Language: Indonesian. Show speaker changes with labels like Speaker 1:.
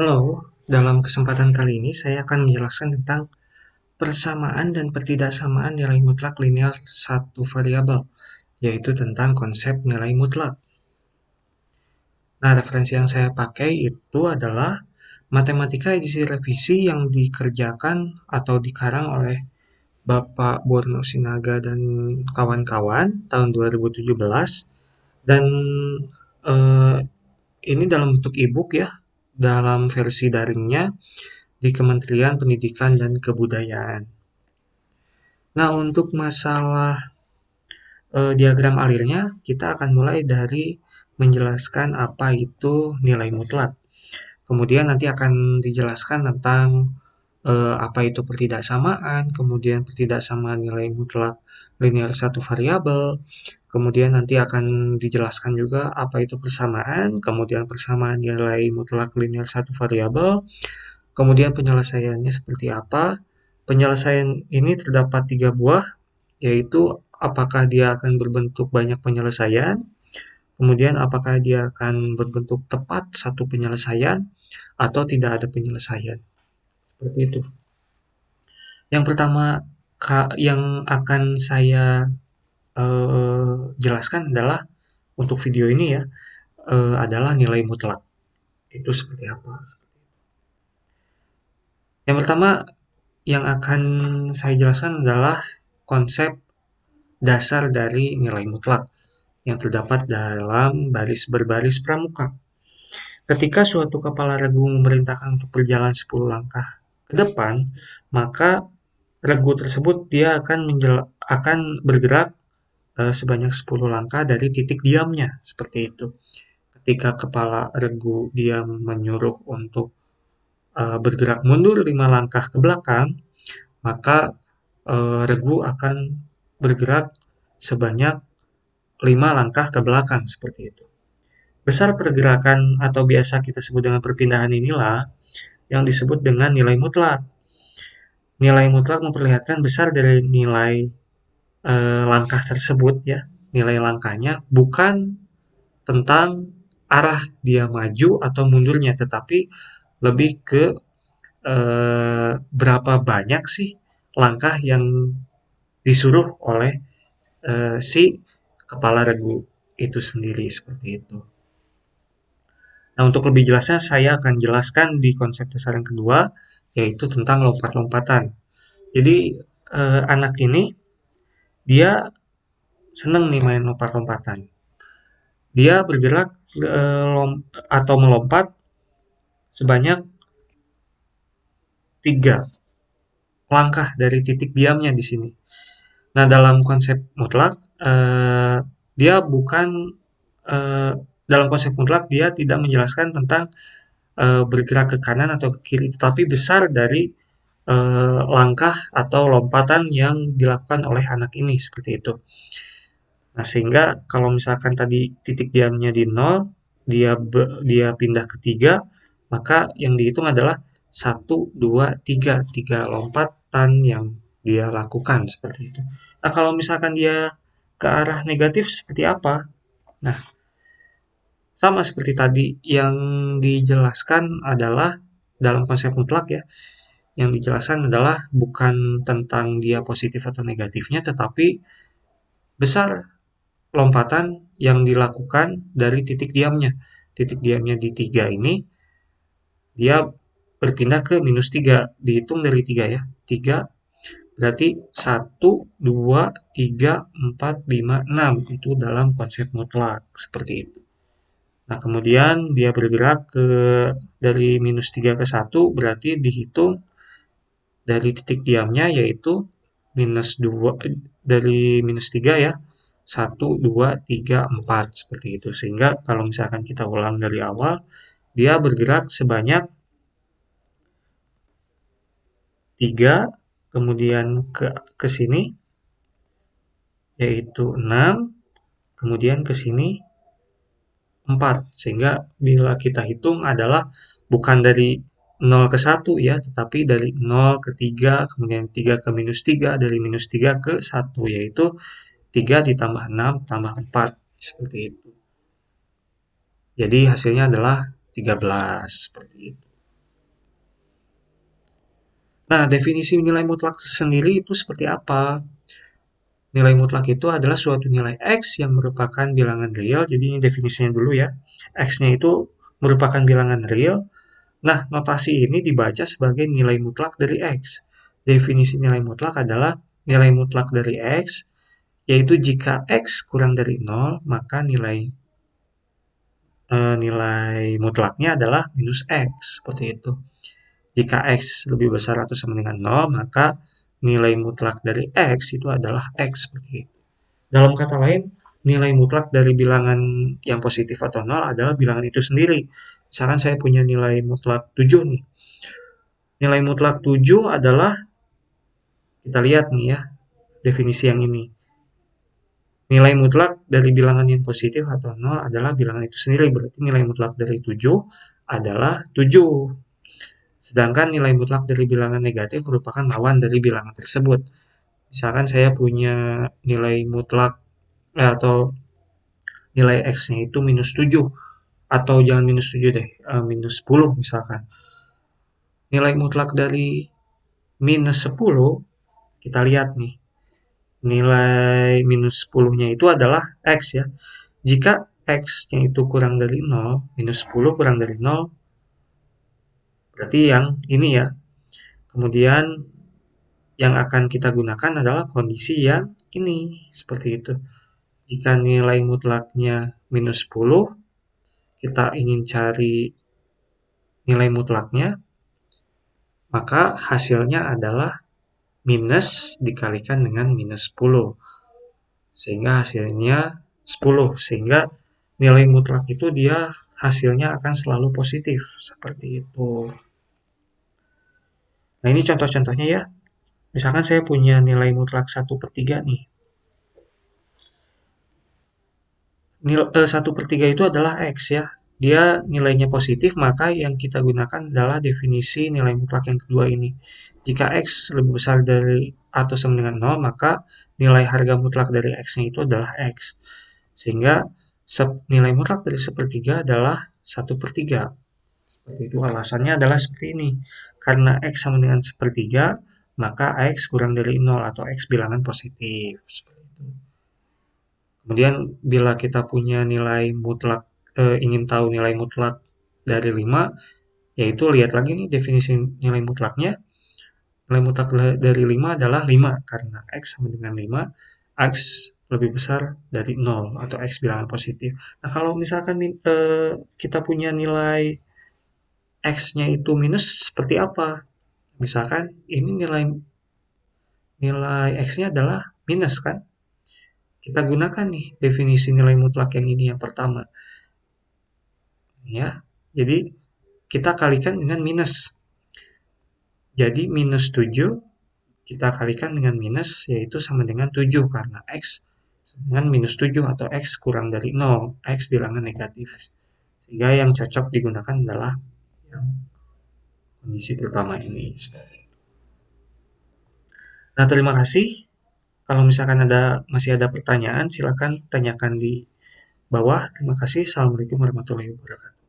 Speaker 1: Halo, dalam kesempatan kali ini saya akan menjelaskan tentang persamaan dan pertidaksamaan nilai mutlak linear satu variabel, yaitu tentang konsep nilai mutlak. Nah, referensi yang saya pakai itu adalah Matematika edisi revisi yang dikerjakan atau dikarang oleh Bapak Borno Sinaga dan kawan-kawan tahun 2017, dan eh, ini dalam bentuk e-book ya, dalam versi daringnya di Kementerian Pendidikan dan Kebudayaan. Nah, untuk masalah diagram alirnya, kita akan mulai dari menjelaskan apa itu nilai mutlak. Kemudian nanti akan dijelaskan tentang apa itu pertidaksamaan, kemudian pertidaksamaan nilai mutlak linear satu variabel, kemudian nanti akan dijelaskan juga apa itu persamaan, kemudian persamaan nilai mutlak linear satu variabel, kemudian penyelesaiannya seperti apa. Penyelesaian ini terdapat 3 buah, yaitu apakah dia akan berbentuk banyak penyelesaian, kemudian apakah dia akan berbentuk tepat satu penyelesaian, atau tidak ada penyelesaian. Seperti itu. Yang pertama yang akan saya jelaskan adalah untuk video ini ya, adalah nilai mutlak. Itu seperti apa? Yang pertama yang akan saya jelaskan adalah konsep dasar dari nilai mutlak yang terdapat dalam baris berbaris pramuka. Ketika suatu kepala regu memerintahkan untuk berjalan 10 langkah ke depan, maka regu tersebut dia akan bergerak sebanyak 10 langkah dari titik diamnya, seperti itu. Ketika kepala regu dia menyuruh untuk bergerak mundur 5 langkah ke belakang, maka regu akan bergerak sebanyak 5 langkah ke belakang, seperti itu. Besar pergerakan atau biasa kita sebut dengan perpindahan inilah yang disebut dengan nilai mutlak. Nilai mutlak memperlihatkan besar dari nilai langkah tersebut ya, nilai langkahnya bukan tentang arah dia maju atau mundurnya, tetapi lebih ke berapa banyak sih langkah yang disuruh oleh si kepala regu itu sendiri, seperti itu. Nah, untuk lebih jelasnya saya akan jelaskan di konsep dasar yang kedua, yaitu tentang lompat-lompatan. Jadi anak ini dia seneng nih main lompat-lompatan. Dia bergerak atau melompat sebanyak 3 langkah dari titik diamnya di sini. Nah, dalam konsep mutlak, dia bukan eh, dalam konsep mutlak dia tidak menjelaskan tentang bergerak ke kanan atau ke kiri, tetapi besar dari langkah atau lompatan yang dilakukan oleh anak ini, seperti itu. Nah, sehingga kalau misalkan tadi titik diamnya di 0, dia pindah ke 3, maka yang dihitung adalah 1, 2, 3 lompatan yang dia lakukan, seperti itu. Nah, kalau misalkan dia ke arah negatif seperti apa? Nah, sama seperti tadi yang dijelaskan adalah dalam konsep mutlak ya, yang dijelaskan adalah bukan tentang dia positif atau negatifnya, tetapi besar lompatan yang dilakukan dari titik diamnya. Titik diamnya di 3 ini, dia berpindah ke -3. Dihitung dari 3 ya. 3 berarti 1, 2, 3, 4, 5, 6. Itu dalam konsep mutlak. Seperti itu. Nah, kemudian dia bergerak dari -3 ke 1, berarti dihitung dari titik diamnya, yaitu -2, dari -3 ya. 1, 2, 3, 4 seperti itu. Sehingga kalau misalkan kita ulang dari awal, dia bergerak sebanyak 3, kemudian ke sini yaitu 6, kemudian ke sini 4. Sehingga bila kita hitung adalah bukan dari 0 ke 1 ya, tetapi dari 0 ke 3, kemudian 3 ke -3, dari -3 ke 1, yaitu 3 ditambah 6 tambah 4, seperti itu. Jadi hasilnya adalah 13, seperti itu. Nah, definisi nilai mutlak sendiri itu seperti apa? Nilai mutlak itu adalah suatu nilai X yang merupakan bilangan real. Jadi ini definisinya dulu ya. X-nya itu merupakan bilangan real. Nah, notasi ini dibaca sebagai nilai mutlak dari X. Definisi nilai mutlak adalah nilai mutlak dari X, yaitu jika X kurang dari 0, maka nilai mutlaknya adalah minus X. Seperti itu. Jika X lebih besar atau sama dengan 0, maka nilai mutlak dari X itu adalah X. Seperti itu. Dalam kata lain, nilai mutlak dari bilangan yang positif atau 0 adalah bilangan itu sendiri. Misalkan saya punya nilai mutlak 7 nih. Nilai mutlak 7 adalah, kita lihat nih ya, definisi yang ini. Nilai mutlak dari bilangan yang positif atau 0 adalah bilangan itu sendiri. Berarti nilai mutlak dari 7 adalah 7. Sedangkan nilai mutlak dari bilangan negatif merupakan lawan dari bilangan tersebut. Misalkan saya punya nilai mutlak atau nilai X-nya itu minus 7. Atau jangan minus 7 deh, minus 10 misalkan. Nilai mutlak dari minus 10, kita lihat nih. Nilai minus 10-nya itu adalah X ya. Jika X-nya itu kurang dari 0, minus 10 kurang dari 0, berarti yang ini ya. Kemudian yang akan kita gunakan adalah kondisi yang ini, seperti itu. Jika nilai mutlaknya minus 10, kita ingin cari nilai mutlaknya, maka hasilnya adalah minus dikalikan dengan minus 10. Sehingga hasilnya 10. Sehingga nilai mutlak itu dia hasilnya akan selalu positif. Seperti itu. Nah ini contoh-contohnya ya. Misalkan saya punya nilai mutlak 1/3 nih. 1/3 itu adalah X ya. Dia nilainya positif, maka yang kita gunakan adalah definisi nilai mutlak yang kedua ini. Jika X lebih besar dari atau sama dengan 0, maka nilai harga mutlak dari X-nya itu adalah X. Sehingga nilai mutlak dari 1/3 adalah 1/3. Seperti itu alasannya adalah seperti ini. Karena X sama dengan 1/3, maka X kurang dari 0 atau X bilangan positif. Seperti itu. Kemudian bila kita punya nilai mutlak, ingin tahu nilai mutlak dari 5, yaitu lihat lagi nih definisi nilai mutlaknya. Nilai mutlak dari 5 adalah 5, karena X sama dengan 5, X lebih besar dari 0 atau X bilangan positif. Nah kalau misalkan kita punya nilai X-nya itu minus, seperti apa? Misalkan ini nilai X-nya adalah minus kan? Kita gunakan nih definisi nilai mutlak yang ini yang pertama. Ya. Jadi kita kalikan dengan minus. Jadi minus 7 kita kalikan dengan minus, yaitu sama dengan 7 karena X dengan minus 7 atau X kurang dari 0. X bilangan negatif. Sehingga yang cocok digunakan adalah yang kondisi pertama ini. Nah, terima kasih. Kalau misalkan masih ada pertanyaan, silakan tanyakan di bawah. Terima kasih. Assalamualaikum warahmatullahi wabarakatuh.